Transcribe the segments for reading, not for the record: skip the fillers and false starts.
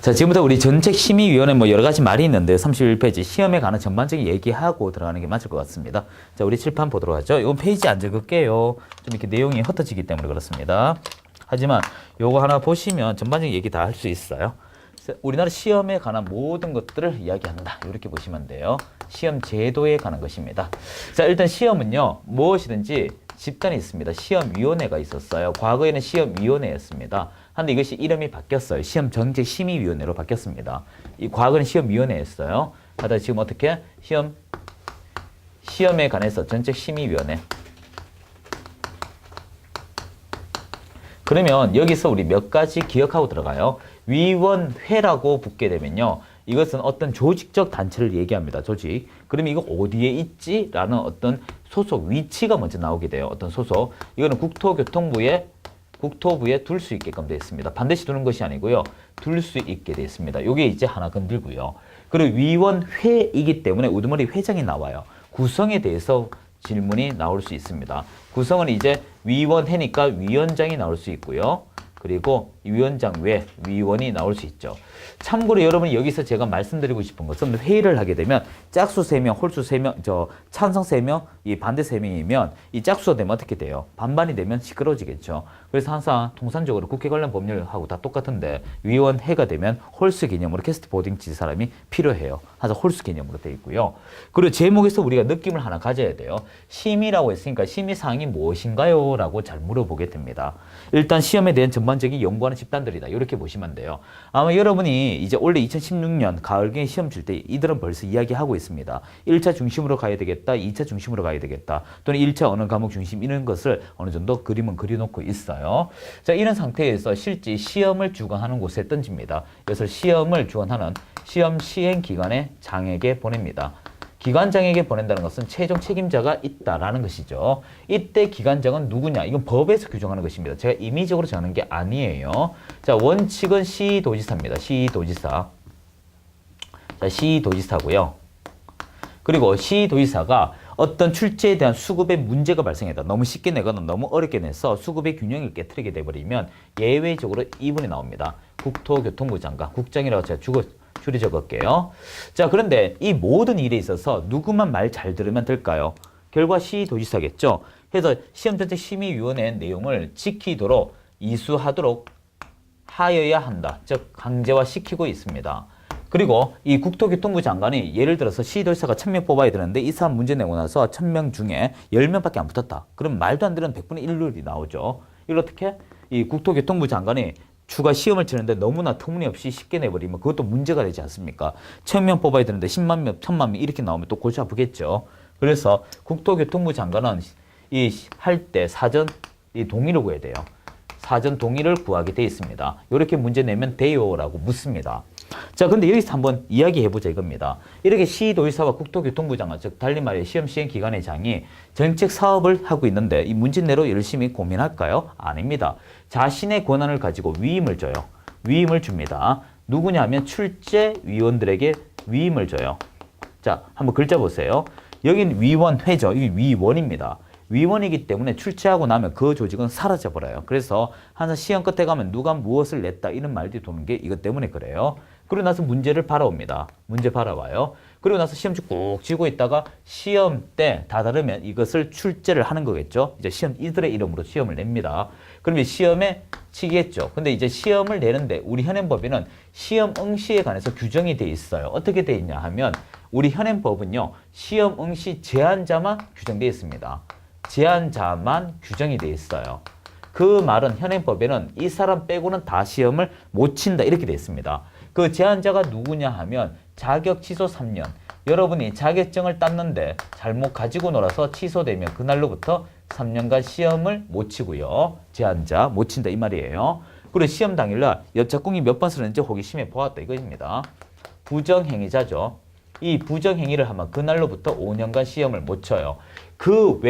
자, 지금부터 우리 정책심의위원회 뭐 여러 가지 말이 있는데 31페이지 시험에 관한 전반적인 얘기하고 들어가는 게 맞을 것 같습니다. 자, 우리 칠판 보도록 하죠. 이건 페이지 안 적을게요. 좀 이렇게 내용이 흩어지기 때문에 그렇습니다. 하지만 요거 하나 보시면 전반적인 얘기 다 할 수 있어요. 우리나라 시험에 관한 모든 것들을 이야기한다. 이렇게 보시면 돼요. 시험 제도에 관한 것입니다. 자, 일단 시험은요, 무엇이든지 집단이 있습니다. 시험위원회가 있었어요. 과거에는 시험위원회였습니다. 한데 이것이 이름이 바뀌었어요. 시험정책심의위원회로 바뀌었습니다. 이 과거는 시험위원회였어요. 하다 지금 어떻게? 시험에 관해서 정책심의위원회. 그러면 여기서 우리 몇 가지 기억하고 들어가요. 위원회라고 붙게 되면요. 이것은 어떤 조직적 단체를 얘기합니다. 조직. 그러면 이거 어디에 있지? 라는 어떤 소속 위치가 먼저 나오게 돼요. 어떤 소속. 이거는 국토부에 둘 수 있게끔 되어 있습니다. 반드시 두는 것이 아니고요. 둘 수 있게 되어 있습니다. 요게 이제 하나 건들고요. 그리고 위원회이기 때문에 우두머리 회장이 나와요. 구성에 대해서 질문이 나올 수 있습니다. 구성은 이제 위원회니까 위원장이 나올 수 있고요. 그리고 위원장 외 위원이 나올 수 있죠. 참고로 여러분 여기서 제가 말씀드리고 싶은 것은 회의를 하게 되면 짝수 3명, 홀수 3명, 찬성 3명, 이 반대 3명이면 이 짝수가 되면 어떻게 돼요? 반반이 되면 시끄러워지겠죠. 그래서 항상 통상적으로 국회 관련 법률하고 다 똑같은데 위원회가 되면 홀수 개념으로 캐스트 보딩 지지 사람이 필요해요. 항상 홀수 개념으로 되어 있고요. 그리고 제목에서 우리가 느낌을 하나 가져야 돼요. 심의라고 했으니까 심의사항이 무엇인가요? 라고 잘 물어보게 됩니다. 일단 시험에 대한 전반적인 연구하는 집단들이다. 이렇게 보시면 돼요. 아마 여러분이 이제 원래 2016년 가을경에 시험 칠 때 이들은 벌써 이야기하고 있습니다. 1차 중심으로 가야 되겠다. 2차 중심으로 가야 되겠다. 또는 1차 어느 과목 중심 이런 것을 어느 정도 그림은 그려놓고 있어요. 자, 이런 상태에서 실제 시험을 주관하는 곳에 던집니다. 그래서 시험을 주관하는 시험 시행 기관의 장에게 보냅니다. 기관장에게 보낸다는 것은 최종 책임자가 있다라는 것이죠. 이때 기관장은 누구냐? 이건 법에서 규정하는 것입니다. 제가 임의적으로 정하는 게 아니에요. 자, 원칙은 시도지사입니다. 시도지사. 자, 시도지사고요. 그리고 시도지사가 어떤 출제에 대한 수급에 문제가 발생했다. 너무 쉽게 내거나 너무 어렵게 내서 수급의 균형을 깨트리게 돼버리면 예외적으로 이분이 나옵니다. 국토교통부 장관, 국장이라고 제가 줄여 적을게요. 자, 그런데 이 모든 일에 있어서 누구만 말 잘 들으면 될까요? 결과 시도지사겠죠. 그래서 시험정책심의위원회 내용을 지키도록 이수하도록 하여야 한다. 즉 강제화시키고 있습니다. 그리고 이 국토교통부 장관이 예를 들어서 시도지사가 1000명 뽑아야 되는데 이 사람 문제 내고 나서 1000명 중에 10명밖에 안 붙었다. 그럼 말도 안 되는 100분의 1률이 나오죠. 이걸 어떻게? 이 국토교통부 장관이 추가 시험을 치는데 너무나 터무니없이 쉽게 내버리면 그것도 문제가 되지 않습니까? 1000명 뽑아야 되는데 10만 명, 1000만 명 이렇게 나오면 또 골치 아프겠죠. 그래서 국토교통부 장관은 이 할 때 사전 이 동의를 구해야 돼요. 사전 동의를 구하게 돼 있습니다. 이렇게 문제 내면 돼요라고 묻습니다. 자, 근데 여기서 한번 이야기해보자 이겁니다. 이렇게 시도지사와 국토교통부 장관, 즉 달리 말해 시험 시행 기관의 장이 정책 사업을 하고 있는데 이 문제내로 열심히 고민할까요? 아닙니다. 자신의 권한을 가지고 위임을 줘요. 위임을 줍니다. 누구냐 하면 출제위원들에게 위임을 줘요. 자, 한번 글자 보세요. 여긴 위원회죠. 이게 위원입니다. 위원이기 때문에 출제하고 나면 그 조직은 사라져버려요. 그래서 항상 시험 끝에 가면 누가 무엇을 냈다 이런 말들이 도는 게 이것 때문에 그래요. 그리고 나서 문제를 바라옵니다. 문제 바라와요. 그리고 나서 시험지 꾹 쥐고 있다가 시험 때 다 다르면 이것을 출제를 하는 거겠죠. 이제 시험 이들의 이름으로 시험을 냅니다. 그러면 시험에 치겠죠. 근데 이제 시험을 내는데 우리 현행법에는 시험 응시에 관해서 규정이 돼 있어요. 어떻게 돼 있냐 하면 우리 현행법은요. 시험 응시 제한자만 규정되어 있습니다. 제한자만 규정이 돼 있어요. 그 말은 현행법에는 이 사람 빼고는 다 시험을 못 친다 이렇게 돼 있습니다. 그 제한자가 누구냐 하면 자격 취소 3년. 여러분이 자격증을 땄는데 잘못 가지고 놀아서 취소되면 그날로부터 3년간 시험을 못 치고요. 제한자 못 친다 이 말이에요. 그리고 시험 당일날 여착공이 몇 번 쓰는지 호기심에 보았다 이것입니다. 부정행위자죠. 이 부정행위를 하면 그날로부터 5년간 시험을 못 쳐요. 그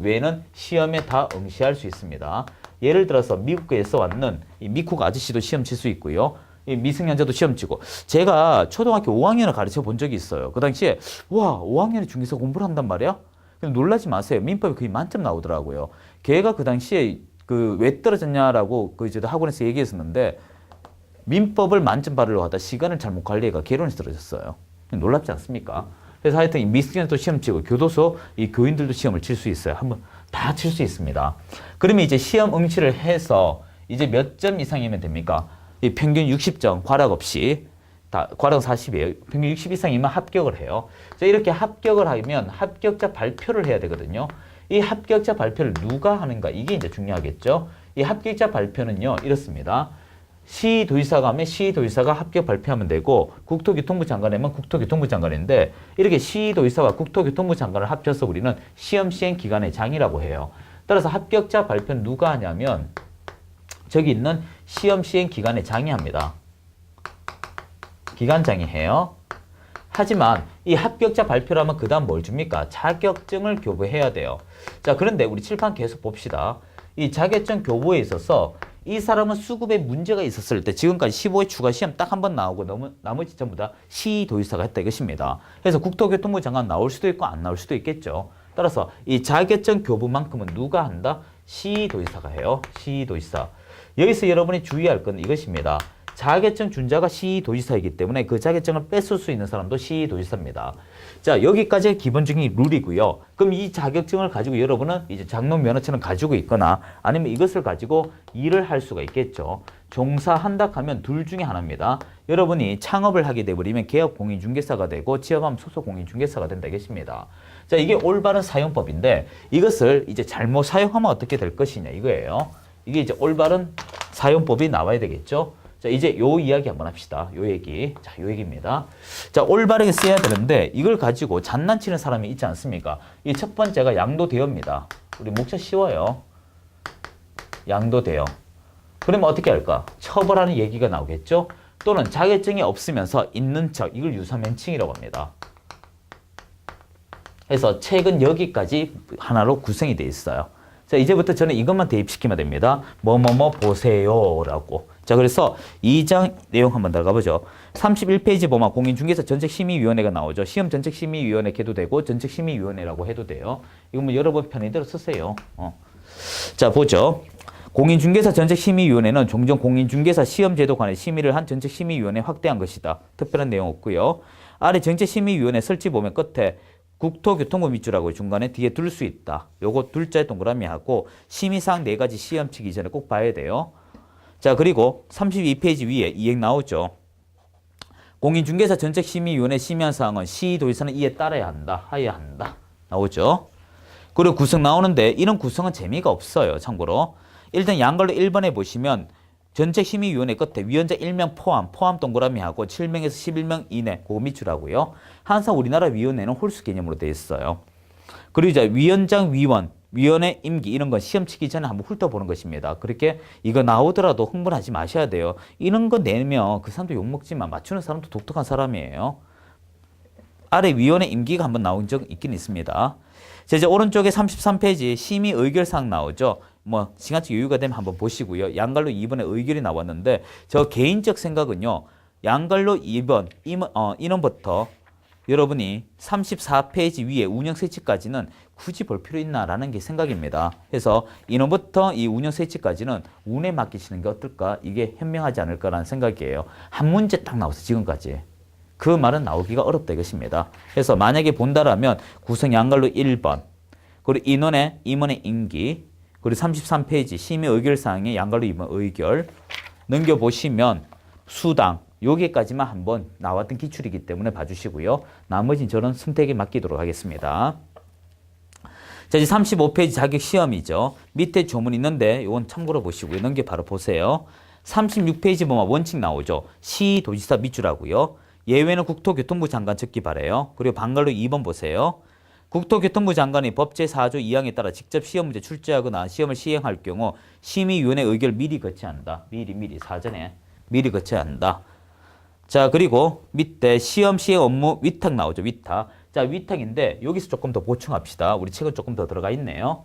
외에는 시험에 다 응시할 수 있습니다. 예를 들어서 미국에서 왔는 이 미국 아저씨도 시험 칠 수 있고요. 이 미성년자도 시험 치고 제가 초등학교 5학년을 가르쳐 본 적이 있어요. 그 당시에 와 5학년이 중에서 공부를 한단 말이야? 근데 놀라지 마세요. 민법이 거의 만점 나오더라고요. 걔가 그 당시에 그 왜 떨어졌냐라고 그 이제 학원에서 얘기했었는데 민법을 만점 받으려고 하다 시간을 잘못 관리해가 개론이 쓰러졌어요. 놀랍지 않습니까? 그래서 하여튼 이 미스견도 시험 치고 교도소 이 교인들도 시험을 칠 수 있어요. 한번 다 칠 수 있습니다. 그러면 이제 시험 응시를 해서 이제 몇 점 이상이면 됩니까? 이 평균 60점 과락 없이 다 과락 40이에요. 평균 60 이상이면 합격을 해요. 자, 이렇게 합격을 하면 합격자 발표를 해야 되거든요. 이 합격자 발표를 누가 하는가? 이게 이제 중요하겠죠. 이 합격자 발표는요, 이렇습니다. 시도지사가 하면 시도지사가 합격 발표하면 되고, 국토교통부 장관이 하면 국토교통부 장관인데, 이렇게 시도지사와 국토교통부 장관을 합쳐서 우리는 시험 시행 기관의 장이라고 해요. 따라서 합격자 발표는 누가 하냐면, 저기 있는 시험 시행 기관의 장이 합니다. 기관장이 해요. 하지만 이 합격자 발표라면 그 다음 뭘 줍니까? 자격증을 교부해야 돼요. 자, 그런데 우리 칠판 계속 봅시다. 이 자격증 교부에 있어서 이 사람은 수급에 문제가 있었을 때 지금까지 15회 추가 시험 딱 한 번 나오고 나머지 전부 다 시도지사가 했다 이것입니다. 그래서 국토교통부 장관 나올 수도 있고 안 나올 수도 있겠죠. 따라서 이 자격증 교부만큼은 누가 한다? 시도지사가 해요. 시도지사. 여기서 여러분이 주의할 건 이것입니다. 자격증 준자가 시도지사이기 때문에 그 자격증을 뺏을 수 있는 사람도 시도지사입니다. 자, 여기까지 기본적인 룰이고요. 그럼 이 자격증을 가지고 여러분은 이제 장롱 면허증을 가지고 있거나 아니면 이것을 가지고 일을 할 수가 있겠죠. 종사한다 하면 둘 중에 하나입니다. 여러분이 창업을 하게 되버리면 개업 공인중개사가 되고 취업하면 소속 공인중개사가 된다 이것입니다. 자, 이게 올바른 사용법인데 이것을 이제 잘못 사용하면 어떻게 될 것이냐 이거예요. 이게 이제 올바른 사용법이 나와야 되겠죠. 자, 이제 요 이야기 한번 합시다. 요 얘기. 자, 요 얘기입니다. 자, 올바르게 써야 되는데 이걸 가지고 장난치는 사람이 있지 않습니까? 이 첫 번째가 양도대여입니다. 우리 목차 쉬워요. 양도대여. 그러면 어떻게 할까? 처벌하는 얘기가 나오겠죠? 또는 자격증이 없으면서 있는 척. 이걸 유사면칭이라고 합니다. 그래서 책은 여기까지 하나로 구성이 되어 있어요. 자, 이제부터 저는 이것만 대입시키면 됩니다. 뭐뭐뭐 보세요라고. 자, 그래서 2장 내용 한번 들어가 보죠. 31페이지 보면 공인중개사 전책심의위원회가 나오죠. 시험 전책심의위원회 해도 되고 전책심의위원회라고 해도 돼요. 이거 뭐 여러분 편의대로 쓰세요. 자, 보죠. 공인중개사 전책심의위원회는 종전 공인중개사 시험제도 관해 심의를 한 전책심의위원회 확대한 것이다. 특별한 내용 없고요. 아래 전책심의위원회 설치 보면 끝에 국토교통부 밑줄하고 중간에 뒤에 둘 수 있다. 요거 둘자에 동그라미 하고 심의사항 4가지 시험 치기 전에 꼭 봐야 돼요. 자, 그리고 32페이지 위에 이행 나오죠. 공인중개사 전책심의위원회 심의한 사항은 시도지사는 이에 따라야 한다. 하여야 한다. 나오죠. 그리고 구성 나오는데 이런 구성은 재미가 없어요. 참고로. 일단 양걸로 1번에 보시면 전책심의위원회 끝에 위원장 1명 포함 동그라미하고 7명에서 11명 이내 그거 밑줄하고요. 항상 우리나라 위원회는 홀수 개념으로 되어 있어요. 그리고 이제 위원장 위원회 임기 이런 건 시험 치기 전에 한번 훑어보는 것입니다. 그렇게 이거 나오더라도 흥분하지 마셔야 돼요. 이런 거 내면 그 사람도 욕먹지만 맞추는 사람도 독특한 사람이에요. 아래 위원회 임기가 한번 나온 적 있긴 있습니다. 자, 이제 오른쪽에 33페이지 심의 의결사항 나오죠. 뭐 시간적 여유가 되면 한번 보시고요. 양갈로 2번에 의결이 나왔는데 저 개인적 생각은요. 양갈로 2번 인원부터 여러분이 34페이지 위에 운영 세치까지는 굳이 볼 필요 있나라는 게 생각입니다. 그래서 인원부터 이 운영 세치까지는 운에 맡기시는 게 어떨까? 이게 현명하지 않을까라는 생각이에요. 한 문제 딱 나와서 지금까지. 그 말은 나오기가 어렵다 이것입니다. 그래서 만약에 본다라면 구성 양갈로 1번 그리고 임원의 임기 그리고 33페이지 심의 의결사항에 양갈로 2번 의결 넘겨보시면 수당 여기까지만 한번 나왔던 기출이기 때문에 봐주시고요. 나머지는 저는 선택에 맡기도록 하겠습니다. 자, 이제 35페이지 자격시험이죠. 밑에 조문 있는데 이건 참고로 보시고요. 넘겨 바로 보세요. 36페이지 보면 원칙 나오죠. 시도지사 밑줄하고요. 예외는 국토교통부 장관 적기 바래요. 그리고 방갈로 2번 보세요. 국토교통부 장관이 법 제4조 2항에 따라 직접 시험 문제 출제하거나 시험을 시행할 경우 심의위원회 의결을 미리 거쳐야 한다. 미리 사전에 미리 거쳐야 한다. 자, 그리고 밑에 시험 시행 업무 위탁 나오죠. 위탁. 자, 위탁인데 여기서 조금 더 보충합시다. 우리 책은 조금 더 들어가 있네요.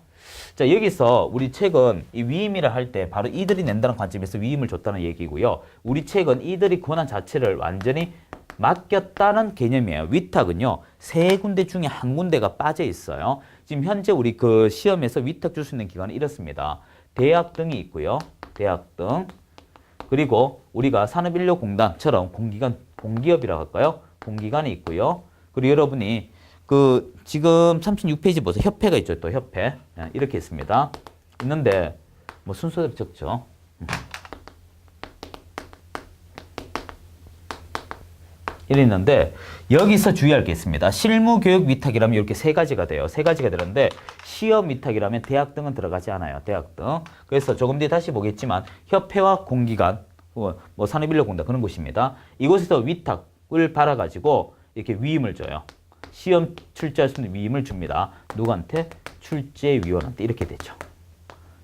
자, 여기서 우리 책은 이 위임이라 할 때 바로 이들이 낸다는 관점에서 위임을 줬다는 얘기고요. 우리 책은 이들이 권한 자체를 완전히 맡겼다는 개념이에요. 위탁은요, 세 군데 중에 한 군데가 빠져 있어요. 지금 현재 우리 그 시험에서 위탁 줄 수 있는 기관은 이렇습니다. 대학 등이 있고요. 대학 등. 그리고 우리가 산업인력공단처럼 공기업이라고 할까요? 공기관이 있고요. 그리고 여러분이 그 지금 36페이지 보세요. 협회가 있죠. 또 협회. 이렇게 있습니다. 있는데 뭐 순서대로 적죠. 이래 있는데 여기서 주의할 게 있습니다. 실무교육 위탁이라면 이렇게 세 가지가 돼요. 세 가지가 되는데 시험 위탁이라면 대학 등은 들어가지 않아요. 대학 등. 그래서 조금 뒤에 다시 보겠지만 협회와 공기관, 뭐 산업인력공단 그런 곳입니다. 이곳에서 위탁을 받아가지고 이렇게 위임을 줘요. 시험 출제할 수 있는 위임을 줍니다. 누구한테? 출제위원한테 이렇게 되죠.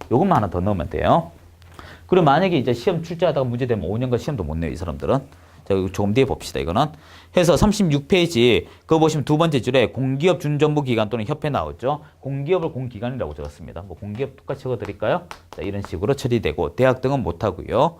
요것만 하나 더 넣으면 돼요. 그리고 만약에 이제 시험 출제하다가 문제되면 5년간 시험도 못 내요. 이 사람들은. 자, 조금 뒤에 봅시다. 이거는. 해서 36페이지 그거 보시면 두 번째 줄에 공기업 준정부기관 또는 협회 나오죠. 공기업을 공기관이라고 적었습니다. 뭐 공기업 똑같이 적어드릴까요? 자, 이런 식으로 처리되고 대학 등은 못하고요.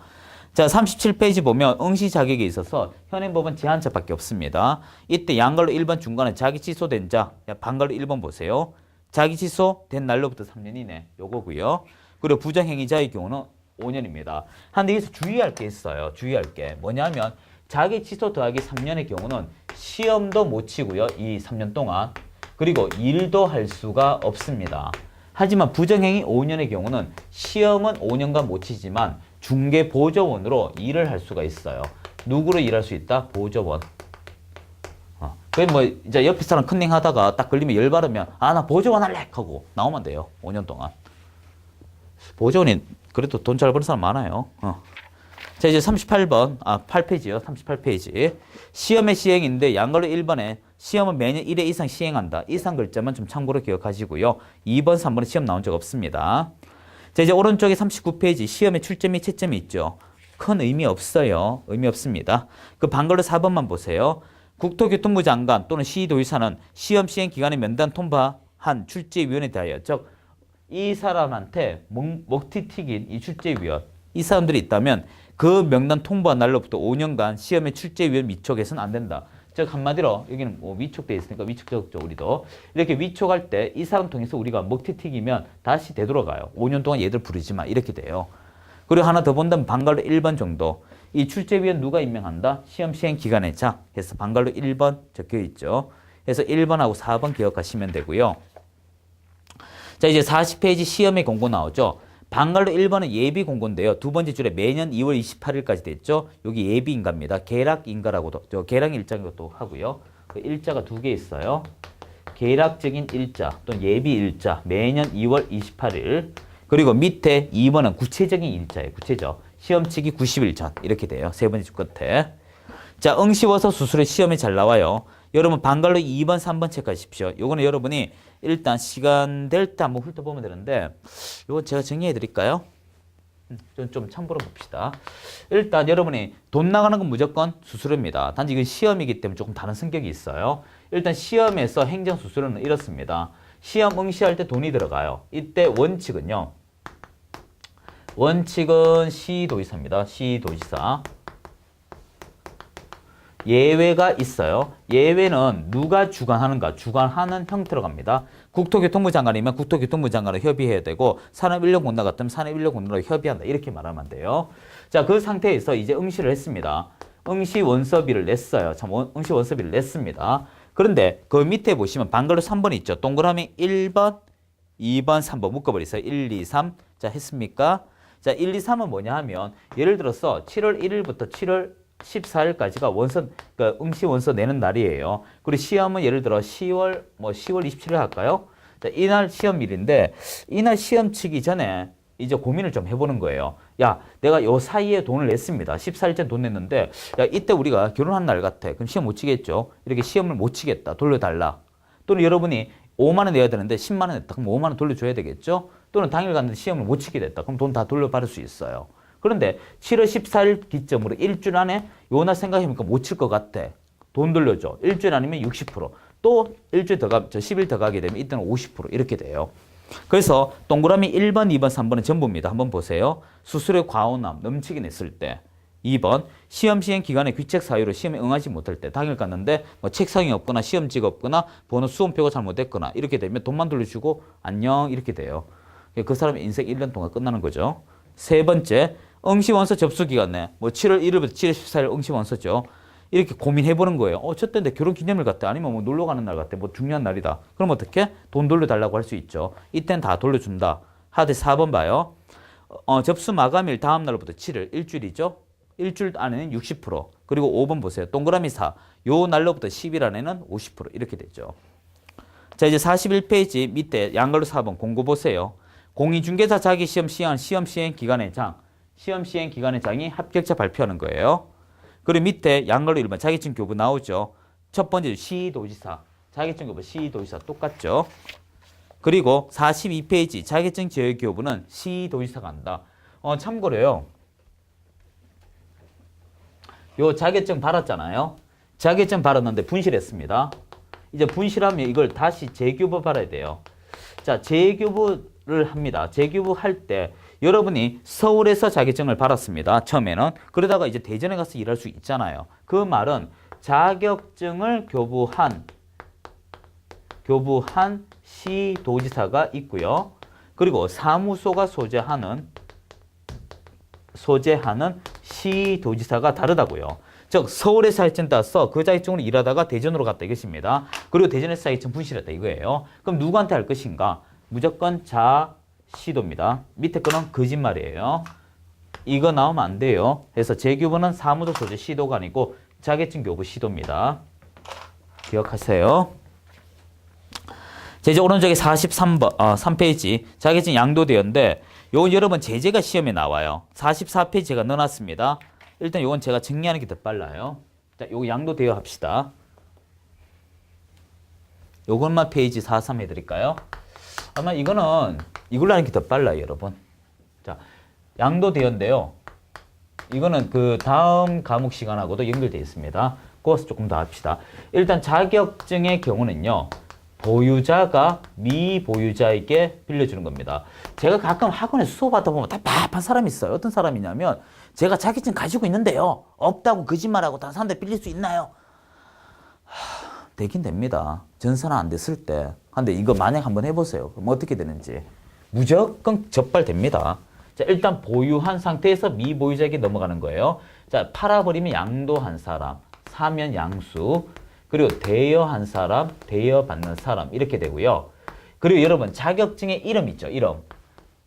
자, 37페이지 보면 응시 자격에 있어서 현행법은 제한자밖에 없습니다. 이때 양갈로 1번 중간에 자기 취소된 자, 반갈로 1번 보세요. 자기 취소된 날로부터 3년 이내 요거고요. 그리고 부정행위자의 경우는 5년입니다. 한데 여기서 주의할 게 있어요. 주의할 게 뭐냐면 자기 취소 더하기 3년의 경우는 시험도 못 치고요. 이 3년 동안. 그리고 일도 할 수가 없습니다. 하지만 부정행위 5년의 경우는 시험은 5년간 못 치지만 중개보조원으로 일을 할 수가 있어요. 누구로 일할 수 있다? 보조원. 그게 뭐 이제 옆에 사람 컨닝 하다가 딱 걸리면 열받으면 나 보조원 할래! 하고 나오면 돼요. 5년 동안. 보조원이 그래도 돈 잘 버는 사람 많아요. 자, 이제 38번, 8페이지요. 38페이지. 시험의 시행인데 양갈로 1번에 시험은 매년 1회 이상 시행한다. 이상 글자만 좀 참고로 기억하시고요. 2번, 3번은 시험 나온 적 없습니다. 자, 이제 오른쪽에 39페이지 시험의 출제 및 채점이 있죠. 큰 의미 없어요. 의미 없습니다. 그 반갈로 4번만 보세요. 국토교통부 장관 또는 시도의사는 시험 시행 기간에 면담 통보한 출제위원에 대하여 즉 이 사람한테 먹튀 튀긴 이 출제위원 이 사람들이 있다면 그 명단 통보한 날로부터 5년간 시험의 출제위원 위촉해서는 안 된다. 즉 한마디로 여기는 뭐 위촉돼 있으니까 위촉 적죠. 우리도 이렇게 위촉할 때 이 사람 통해서 우리가 먹튀 튀기면 다시 되돌아가요. 5년 동안 얘들 부르지 마 이렇게 돼요. 그리고 하나 더 본다면 반갈로 1번 정도 이 출제위원 누가 임명한다? 시험 시행 기간에 자 해서 반갈로 1번 적혀 있죠. 그래서 1번하고 4번 기억하시면 되고요. 자, 이제 40페이지 시험의 공고 나오죠. 반갈로 1번은 예비 공고인데요. 두 번째 줄에 매년 2월 28일까지 됐죠. 여기 예비 인가입니다. 계략 인가라고도, 계량 일자라고도 하고요. 그 일자가 두 개 있어요. 계략적인 일자 또는 예비 일자 매년 2월 28일. 그리고 밑에 2번은 구체적인 일자예요. 구체적. 시험 치기 90일 전. 이렇게 돼요. 세 번째 줄 끝에. 자, 응시워서 수술의 시험이 잘 나와요. 여러분 반갈로 2번, 3번 체크하십시오. 요거는 여러분이 일단 시간 될 때 한번 훑어보면 되는데 요거 제가 정리해 드릴까요? 좀 참고로 봅시다. 일단 여러분이 돈 나가는 건 무조건 수수료입니다. 단지 이건 시험이기 때문에 조금 다른 성격이 있어요. 일단 시험에서 행정수수료는 이렇습니다. 시험 응시할 때 돈이 들어가요. 이때 원칙은요. 원칙은 시도지사입니다. 시도지사. 예외가 있어요. 예외는 누가 주관하는가? 주관하는 형태로 갑니다. 국토교통부 장관이면 국토교통부 장관으로 협의해야 되고 산업인력공단 같으면 산업인력공단으로 협의한다. 이렇게 말하면 돼요. 자, 그 상태에서 이제 응시를 했습니다. 응시 원서비를 냈어요. 참, 응시 원서비를 냈습니다. 그런데 그 밑에 보시면 반갈로 3번 있죠. 동그라미 1번, 2번, 3번 묶어버리세요. 1, 2, 3. 자, 했습니까? 자, 1, 2, 3은 뭐냐 하면 예를 들어서 7월 1일부터 7월 14일까지가 원서, 그러니까 응시 원서 내는 날이에요. 그리고 시험은 예를 들어 10월 27일 할까요? 자, 이날 시험일인데, 이날 시험 치기 전에 이제 고민을 좀 해보는 거예요. 야, 내가 요 사이에 돈을 냈습니다. 14일째 돈 냈는데, 야, 이때 우리가 결혼한 날 같아. 그럼 시험 못 치겠죠? 이렇게 시험을 못 치겠다. 돌려달라. 또는 여러분이 5만 원 내야 되는데 10만 원 냈다. 그럼 5만 원 돌려줘야 되겠죠? 또는 당일 갔는데 시험을 못 치게 됐다. 그럼 돈 다 돌려받을 수 있어요. 그런데 7월 14일 기점으로 일주일 안에 요날 생각해보니까 못 칠 것 같아. 돈 돌려줘. 일주일 아니면 60%. 또 일주일 더 10일 더 가게 되면 이때는 50% 이렇게 돼요. 그래서 동그라미 1번, 2번, 3번은 전부입니다. 한번 보세요. 수수료 과오남 넘치게 냈을 때. 2번 시험 시행 기간에 귀책 사유로 시험에 응하지 못할 때 당일 갔는데 뭐 책상이 없거나 시험지가 없거나 번호 수험표가 잘못됐거나 이렇게 되면 돈만 돌려주고 안녕 이렇게 돼요. 그 사람의 인생 1년 동안 끝나는 거죠. 세 번째, 응시원서 접수기간에 뭐 7월 1일부터 7월 14일 응시원서죠. 이렇게 고민해보는 거예요. 저 때 내 결혼기념일 같아. 아니면 뭐 놀러 가는 날 같아. 뭐 중요한 날이다. 그럼 어떻게? 돈 돌려달라고 할 수 있죠. 이땐 다 돌려준다. 하되 4번 봐요. 접수 마감일 다음 날로부터 7일, 일주일이죠. 일주일 안에는 60%. 그리고 5번 보세요. 동그라미 4. 요 날로부터 10일 안에는 50%. 이렇게 되죠. 자, 이제 41페이지 밑에 양걸로 4번 공고 보세요. 공인중개사 자기시험 시험 시행 기간의 장. 시험 시행 기간의 장이 합격자 발표하는 거예요. 그리고 밑에 양걸로 1번 자격증 교부 나오죠. 첫 번째 시도지사. 자격증 교부 시도지사 똑같죠. 그리고 42페이지 자격증 제외 교부는 시도지사가 한다. 참고로요. 요 자격증 받았잖아요. 자격증 받았는데 분실했습니다. 이제 분실하면 이걸 다시 재교부 받아야 돼요. 자, 재교부를 합니다. 재교부 할 때 여러분이 서울에서 자격증을 받았습니다. 처음에는. 그러다가 이제 대전에 가서 일할 수 있잖아요. 그 말은 자격증을 교부한 시도지사가 있고요. 그리고 사무소가 소재하는 시도지사가 다르다고요. 즉 서울에서 자격증 따서 그 자격증으로 일하다가 대전으로 갔다 이것입니다. 그리고 대전에서 자격증 분실했다 이거예요. 그럼 누구한테 할 것인가? 무조건 시도입니다. 밑에 거는 거짓말이에요. 이거 나오면 안 돼요. 그래서 재교부는 사무소 소재 시도가 아니고 자격증 교부 시도입니다. 기억하세요. 자, 이제 오른쪽에 43번, 3페이지 자격증 양도대여인데 요건 여러분 제재가 시험에 나와요. 44페이지 제가 넣어놨습니다. 일단 요건 제가 정리하는 게 더 빨라요. 자, 요거 양도대여 합시다. 요것만 페이지 43 해드릴까요? 아마 이거는 이걸로 하는 게 더 빨라요, 여러분. 자, 양도대여인데요. 이거는 그 다음 과목 시간하고도 연결되어 있습니다. 그것을 조금 더 합시다. 일단 자격증의 경우는요. 보유자가 미보유자에게 빌려주는 겁니다. 제가 가끔 학원에서 수업하다 보면 답답한 사람이 있어요. 어떤 사람이냐면 제가 자격증 가지고 있는데요. 없다고 거짓말하고 다른 사람들 빌릴 수 있나요? 되긴 됩니다. 전산화 안 됐을 때. 근데 이거 만약 한번 해보세요. 그럼 어떻게 되는지. 무조건 적발됩니다. 자, 일단 보유한 상태에서 미보유자에게 넘어가는 거예요. 자, 팔아버리면 양도한 사람, 사면 양수, 그리고 대여한 사람, 대여받는 사람 이렇게 되고요. 그리고 여러분 자격증의 이름 있죠.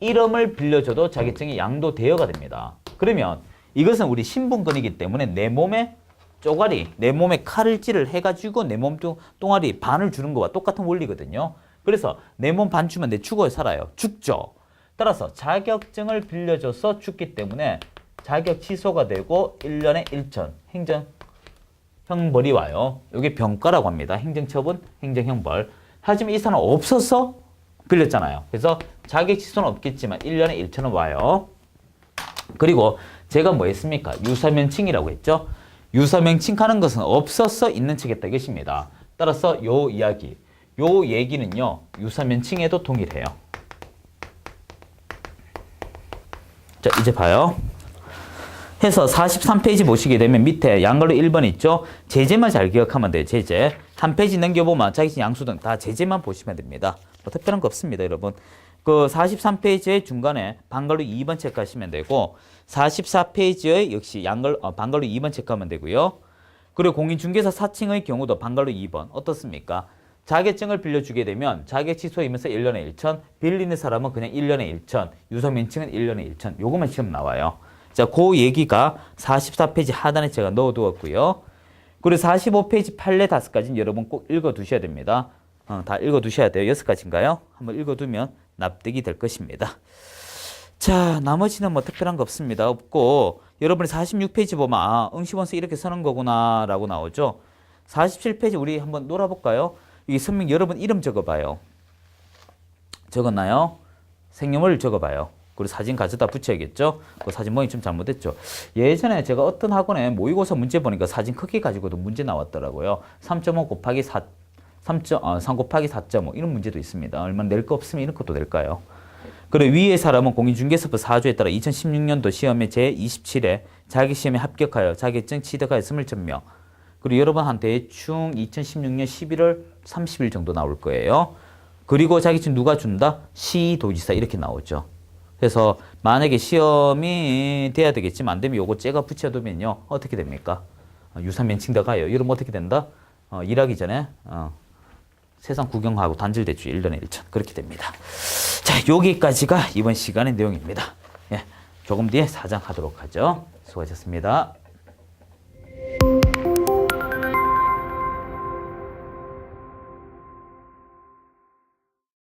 이름을 빌려줘도 자격증이 양도 대여가 됩니다. 그러면 이것은 우리 신분권이기 때문에 내 몸에 쪼가리, 내 몸에 칼을질을 해가지고 내 몸 똥아리 반을 주는 거와 똑같은 원리거든요. 그래서 내 몸 반 주면 내 죽어야 살아요. 죽죠. 따라서 자격증을 빌려줘서 죽기 때문에 자격 취소가 되고 1년에 1천 행정형벌이 와요. 이게 병가라고 합니다. 행정처분, 행정형벌. 하지만 이 사람은 없어서 빌렸잖아요. 그래서 자격 취소는 없겠지만 1년에 1천원 와요. 그리고 제가 뭐 했습니까? 유사면칭이라고 했죠. 유사명칭하는 것은 없어서 있는 척 했다 이것입니다. 따라서 요 얘기는요. 유사면칭에도 동일해요. 자, 이제 봐요. 해서 43페이지 보시게 되면 밑에 양걸로 1번 있죠. 제재만 잘 기억하면 돼요. 제재. 한 페이지 넘겨보면 자격증 양수 등 다 제재만 보시면 됩니다. 뭐 특별한 거 없습니다, 여러분. 그 43페이지의 중간에 반걸로 2번 체크하시면 되고 44페이지의 역시 반걸로 2번 체크하면 되고요. 그리고 공인중개사 사칭의 경우도 반걸로 2번 어떻습니까? 자격증을 빌려주게 되면 자격 취소이면서 1년에 1천, 빌리는 사람은 그냥 1년에 1천, 유서면칭은 1년에 1천. 요것만 시험 나와요. 자, 그 얘기가 44페이지 하단에 제가 넣어두었고요. 그리고 45페이지 판례 5가지는 여러분 꼭 읽어두셔야 됩니다. 다 읽어두셔야 돼요. 6가지인가요? 한번 읽어두면 납득이 될 것입니다. 자, 나머지는 뭐 특별한 거 없습니다. 없고 여러분이 46페이지 보면 응시원서 이렇게 쓰는 거구나 라고 나오죠. 47페이지 우리 한번 놀아볼까요? 이 선명 여러분 이름 적어봐요. 적었나요? 생년월 적어봐요. 그리고 사진 가져다 붙여야겠죠? 그 사진 모양이 좀 잘못됐죠? 예전에 제가 어떤 학원에 모의고사 문제 보니까 사진 크기 가지고도 문제 나왔더라고요. 3.5 곱하기 4, 3 곱하기 4.5 이런 문제도 있습니다. 얼마나 낼 거 없으면 이런 것도 낼까요? 그리고 위의 사람은 공인중개사법 4조에 따라 2016년도 시험에 제27회 자격시험에 합격하여 자격증 취득하였음을 증명. 그리고 여러분한테 대충 2016년 11월 30일 정도 나올 거예요. 그리고 자격증 누가 준다? 시도지사 이렇게 나오죠. 그래서 만약에 시험이 돼야 되겠지만 안 되면 요거 째가 붙여두면요. 어떻게 됩니까? 유사면칭 가요. 이러면 어떻게 된다? 일하기 전에 세상 구경하고 단질대출 1년에 1천 그렇게 됩니다. 자, 여기까지가 이번 시간의 내용입니다. 예, 조금 뒤에 사장 하도록 하죠. 수고하셨습니다.